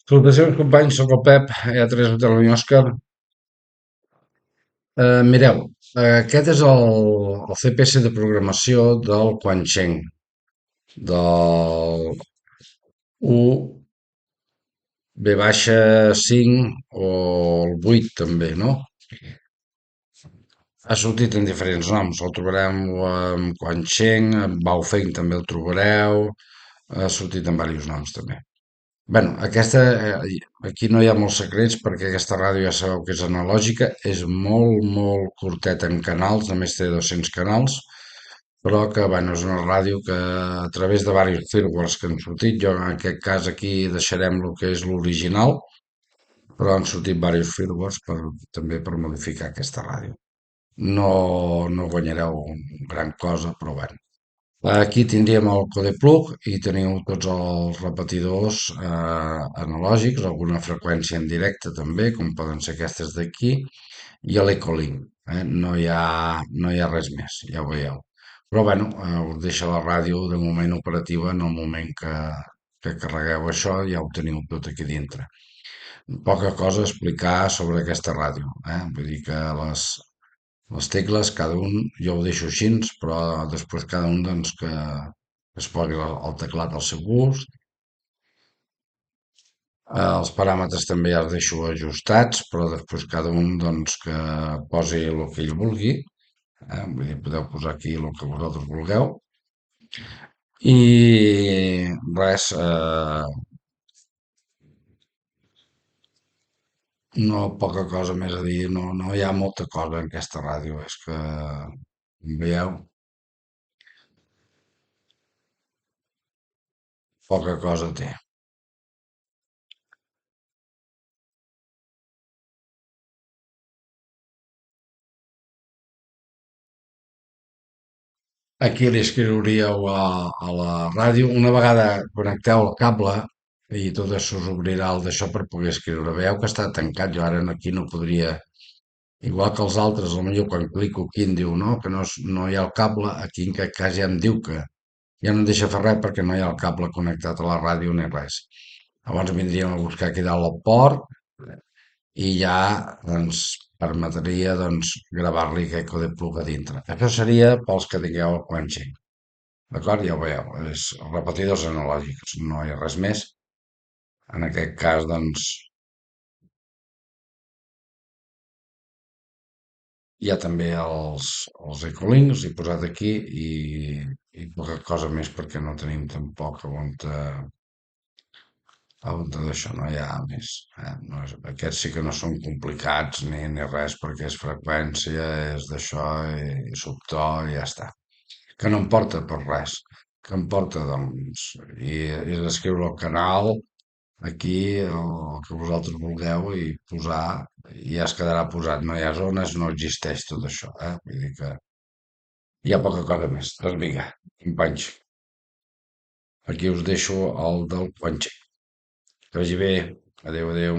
Salutacions, companys, sóc el Pep, E3 Hotel Unió Òscar. Mireu, aquest és el CPS de programació del Quancheng, del U-V-5 o el 8 també, no? Ha sortit en diferents noms, el trobarem amb Quancheng, amb Baofeng també el trobareu, ha sortit en diversos noms també. Bueno, aquí no hi ha molts secrets perquè aquesta ràdio ja sabeu que és analògica, és molt, molt curteta en canals, només té 200 canals, però que, bueno, és una ràdio que a través de diversos firmwares que han sortit, jo en aquest cas aquí deixarem el que és l'original, però han sortit diversos firmwares també per modificar aquesta ràdio. No, no guanyareu gran cosa, però bueno. Aquí tindríem el Codeplug i teniu tots els repetidors analògics, alguna freqüència en directe també, com poden ser aquestes d'aquí, i l'Ecolink. No hi ha res més, ja ho veieu. Però bueno, us deixa la ràdio de moment operativa en el moment que carregueu això, ja ho teniu tot aquí dintre. Poca cosa a explicar sobre aquesta ràdio, vull dir que les tecles, cada un, jo ho deixo així, però després cada un doncs que es posi el teclat al seu gust. Els paràmetres també ja els deixo ajustats, però després cada un doncs que posi el que ell vulgui. Vull dir, podeu posar aquí el que vosaltres vulgueu. I res, no poca cosa més a dir, no, no hi ha molta cosa en aquesta ràdio, és que, veieu, poca cosa té. Aquí li escriuríeu a la ràdio. Una vegada connecteu el cable i tot això s'obrirà el d'això per poder escriure. Veieu que està tancat, jo ara aquí no podria. Igual que els altres, potser quan clico aquí em diu no, que no, no hi ha el cable, aquí en aquest cas ja em diu que ja no em deixa fer res perquè no hi ha el cable connectat a la ràdio ni res. Llavors vindríem a buscar aquí dalt el port i ja doncs, permetria doncs, gravar-li aquest code plug a dintre. Això seria pels que tingueu el Quanching. D'acord? Ja ho veieu, és repetidors analògics, no hi ha res més. En aquest cas, doncs, hi ha també els ecolinks, he posat aquí i poca cosa més perquè no tenim tampoc on d'això, no hi ha més. No és, aquests sí que no són complicats ni res perquè és freqüència, és d'això i subto i ja està. Que no em porta per res, que em porta, doncs, i escriure al canal, aquí el que vosaltres vulgueu i posar, i ja es quedarà posat, no hi ha zones, no existeix tot això, Vull dir que hi ha poca cosa més. Doncs vinga, companys, aquí us deixo el del Guanxe. Que vagi bé. Adéu, adéu.